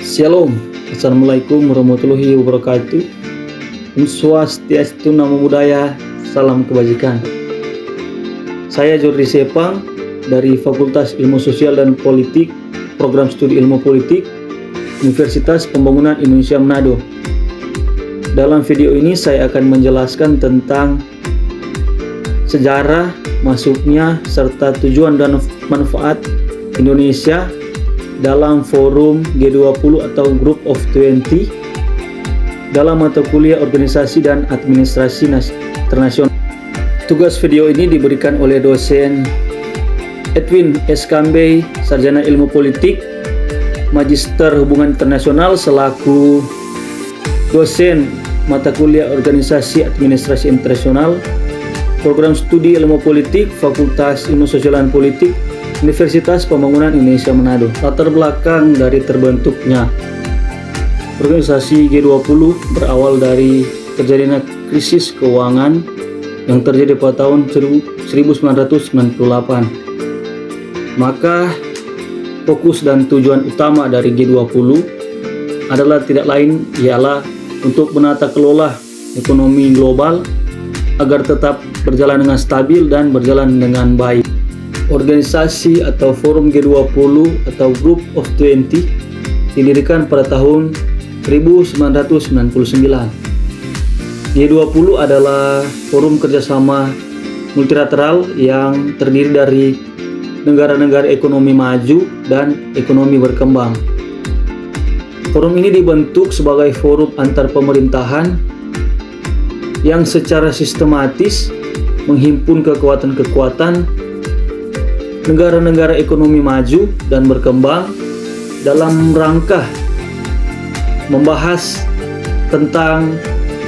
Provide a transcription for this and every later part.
Shalom, Assalamualaikum warahmatullahi wabarakatuh. Om Swastiastu, Namo Buddhaya, salam kebajikan. Saya Jordi Sepang dari Fakultas Ilmu Sosial dan Politik, Program Studi Ilmu Politik, Universitas Pembangunan Indonesia Manado. Dalam video ini saya akan menjelaskan tentang sejarah masuknya serta tujuan dan manfaat Indonesia dalam forum G20 atau Group of 20 dalam mata kuliah Organisasi dan Administrasi Internasional. Tugas video ini diberikan oleh dosen Edwin S. Kambey, Sarjana Ilmu Politik, Magister Hubungan Internasional selaku dosen mata kuliah Organisasi Administrasi Internasional, Program Studi Ilmu Politik, Fakultas Ilmu Sosial dan Politik, Universitas Pembangunan Indonesia Manado. Latar belakang dari terbentuknya organisasi G20 berawal dari terjadinya krisis keuangan yang terjadi pada tahun 1998. Maka fokus dan tujuan utama dari G20 adalah tidak lain ialah untuk menata kelola ekonomi global agar tetap berjalan dengan stabil dan berjalan dengan baik. Organisasi atau forum G20 atau Group of 20 didirikan pada tahun 1999. G20 adalah forum kerjasama multilateral yang terdiri dari negara-negara ekonomi maju dan ekonomi berkembang. Forum ini dibentuk sebagai forum antar pemerintahan yang secara sistematis menghimpun kekuatan-kekuatan negara-negara ekonomi maju dan berkembang dalam rangka membahas tentang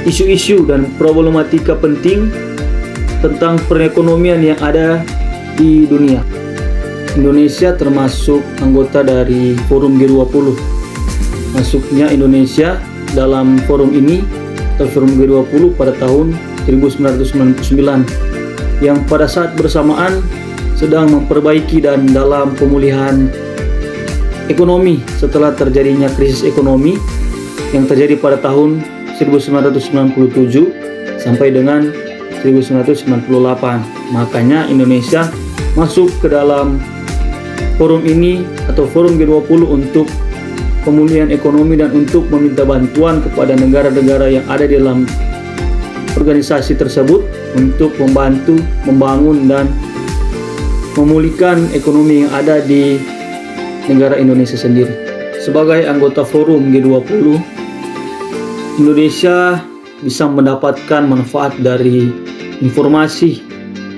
isu-isu dan problematika penting tentang perekonomian yang ada di dunia. Indonesia termasuk anggota dari forum G20. Masuknya Indonesia dalam forum ini atau forum G20 pada tahun 1999 yang pada saat bersamaan sedang memperbaiki dan dalam pemulihan ekonomi setelah terjadinya krisis ekonomi yang terjadi pada tahun 1997 sampai dengan 1998. Makanya Indonesia masuk ke dalam forum ini atau forum G20 untuk pemulihan ekonomi dan untuk meminta bantuan kepada negara-negara yang ada di dalam organisasi tersebut untuk membantu membangun dan memulihkan ekonomi yang ada di negara Indonesia sendiri. Sebagai anggota forum G20, Indonesia bisa mendapatkan manfaat dari informasi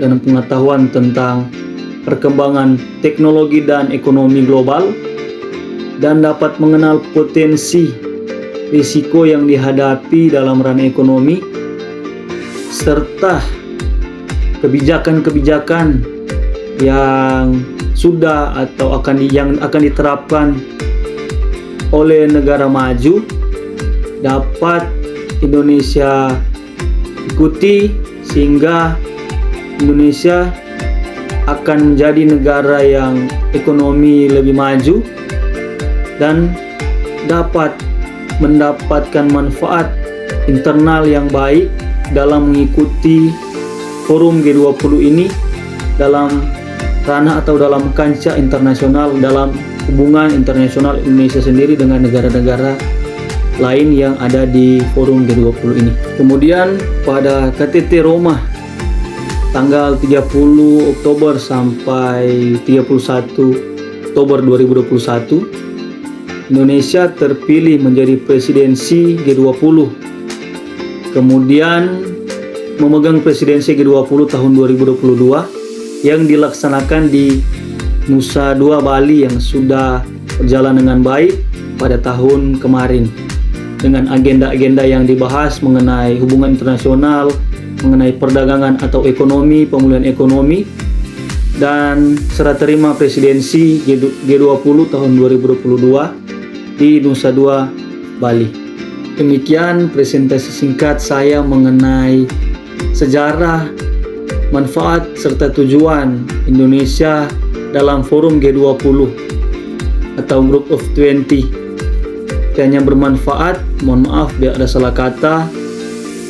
dan pengetahuan tentang perkembangan teknologi dan ekonomi global dan dapat mengenal potensi risiko yang dihadapi dalam ranah ekonomi serta kebijakan-kebijakan yang sudah atau akan diterapkan oleh negara maju dapat Indonesia ikuti sehingga Indonesia akan menjadi negara yang ekonomi lebih maju dan dapat mendapatkan manfaat internal yang baik dalam mengikuti forum G20 ini dalam ranah atau dalam kancah internasional, dalam hubungan internasional Indonesia sendiri dengan negara-negara lain yang ada di forum G20 ini. Kemudian pada KTT Roma tanggal 30 Oktober sampai 31 Oktober 2021 Indonesia terpilih menjadi presidensi G20. Kemudian memegang presidensi G20 tahun 2022 yang dilaksanakan di Nusa Dua Bali yang sudah berjalan dengan baik pada tahun kemarin dengan agenda-agenda yang dibahas mengenai hubungan internasional, mengenai perdagangan atau ekonomi, pemulihan ekonomi, dan serah terima presidensi G20 tahun 2022 di Nusa Dua Bali. Demikian presentasi singkat saya mengenai sejarah, manfaat serta tujuan Indonesia dalam forum G20 atau Group of 20 Kiranya bermanfaat. Mohon maaf bila ada salah kata,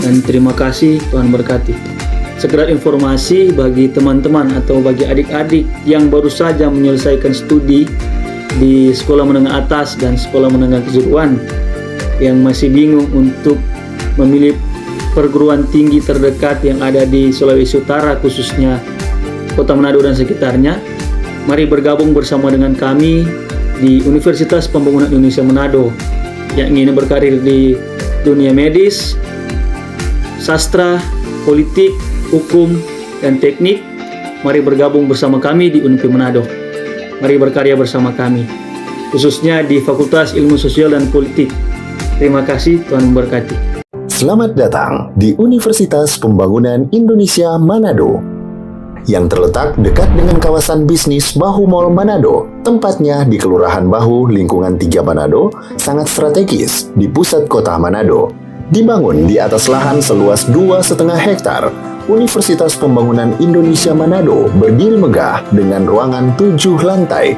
dan terima kasih. Tuhan berkati. Sekedar informasi bagi teman-teman atau bagi adik-adik yang baru saja menyelesaikan studi di sekolah menengah atas dan sekolah menengah kejuruan, yang masih bingung untuk memilih perguruan tinggi terdekat yang ada di Sulawesi Utara, khususnya Kota Manado dan sekitarnya, mari bergabung bersama dengan kami di Universitas Pembangunan Indonesia Manado yang ingin berkarir di dunia medis, sastra, politik, hukum, dan teknik. Mari bergabung bersama kami di UNP Manado. Mari berkarya bersama kami, khususnya di Fakultas Ilmu Sosial dan Politik. Terima kasih, Tuhan memberkati. Selamat datang di Universitas Pembangunan Indonesia Manado, yang terletak dekat dengan kawasan bisnis Bahu Mall Manado. Tempatnya di Kelurahan Bahu, Lingkungan 3 Manado, sangat strategis di pusat kota Manado. Dibangun di atas lahan seluas 2,5 hektar, Universitas Pembangunan Indonesia Manado berdiri megah dengan ruangan 7 lantai